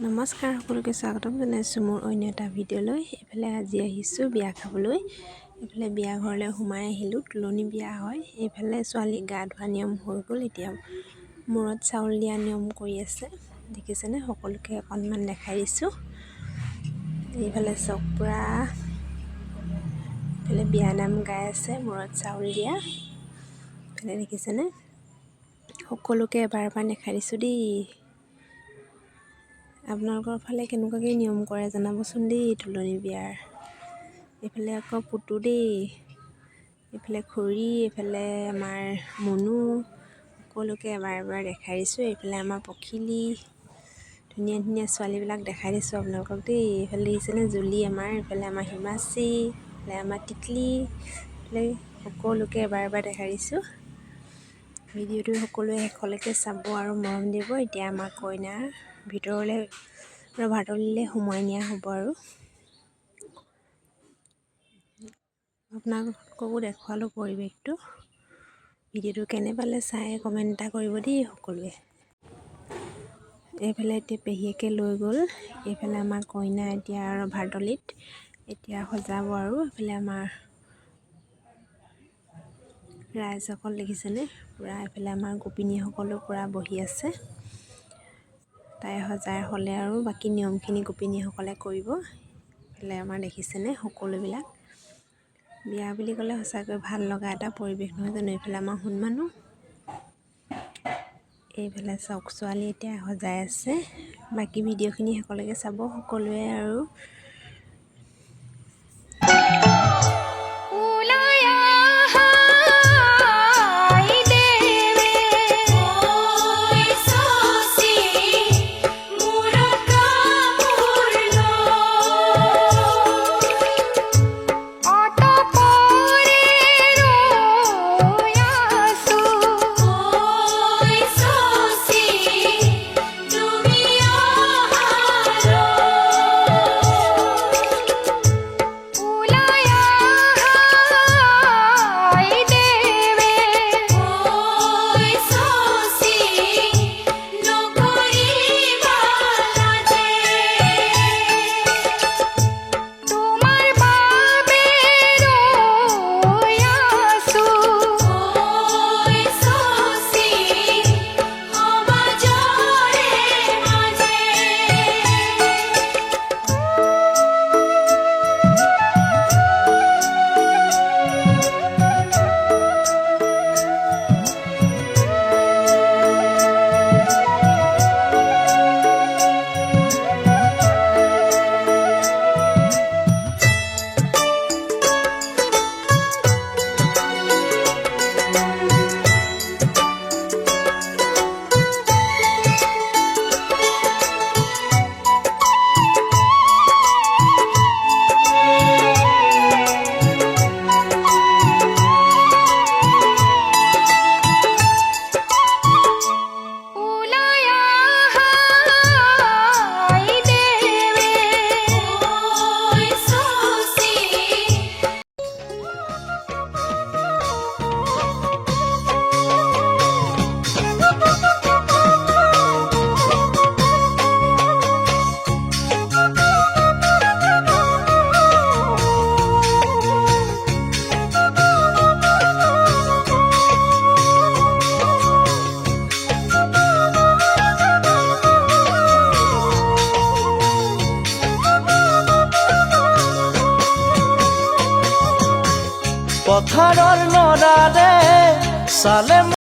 নমস্কাৰ, সকলোকে স্বাগতম জনাইছোঁ মোৰ অন্য এটা ভিডিঅ'লৈ। এইফালে আজি আহিছোঁ বিয়া খাবলৈ। এইফালে বিয়া ঘৰলৈ সোমাই আহিলোঁ। তুলনি বিয়া হয়। এইফালে ছোৱালী গা ধোৱা নিয়ম হৈ গ'ল। এতিয়া মূৰত চাউল দিয়া নিয়ম কৰি আছে, দেখিছেনে? সকলোকে অকণমান দেখাই দিছোঁ। এইফালে চক পুৰা এইফালে বিয়ানাম গাই আছে, মূৰত চাউল দিয়া। এইফালে দেখিছেনে? সকলোকে এবাৰ দেখাই দিছোঁ দেই। আপোনালোকৰ ফালে কেনেকুৱাকৈ নিয়ম কৰে জনাবচোন দেই তুলনি বিয়াৰ। এইফালে আকৌ পুতু দেই, এইফালে খুৰী, এইফালে আমাৰ মুনু, সকলোকে এবাৰ দেখাই দিছোঁ। এইফালে আমাৰ পখিলী, ধুনীয়া ধুনীয়া ছোৱালীবিলাক দেখাই দিছোঁ আপোনালোকক দেই। এইফালে দেখিছেনে জুলি আমাৰ, এইফালে আমাৰ হিমাশ্ৰী, এইফালে আমাৰ টিকলি, এইফালে সকলোকে এবাৰ দেখাই দিছোঁ। ভিডিঅ'টো সকলোৱে শেষলৈকে চাব আৰু মৰম দিব। এতিয়া আমাৰ কইনাৰ ভিতৰলৈ ভাতলিলৈ সোমোৱাই নিয়া হ'ব আৰু আপোনালোককো দেখুৱালোঁ পৰিৱেশটো। ভিডিঅ'টো কেনে পালে চাই কমেণ্ট এটা কৰিব দেই সকলোৱে। এইফালে এতিয়া পেহীয়েকে লৈ গ'ল। এইফালে আমাৰ কইনা এতিয়া আৰু ভাতলিত এতিয়া সজাব আৰু এইফালে আমাৰ ৰাইজসকল দেখিছেনে পূৰা। এইফালে আমাৰ গোপিনীসকলো পূৰা বহি আছে। তাই সজাই হ'লে আৰু বাকী নিয়মখিনি গোপিনীসকলে কৰিব। এইফালে আমাৰ দেখিছেনে সকলোবিলাক। বিয়া বুলি ক'লে সঁচাকৈ ভাল লগা এটা পৰিৱেশ নহয় জানো? এইফালে আমাৰ সোণ মানুহ, এইফালে চক ছোৱালী এতিয়া সজাই আছে। বাকী ভিডিঅ'খিনি শেষলৈকে চাব সকলোৱে আৰু পথাৰৰ নৰাৰে চালে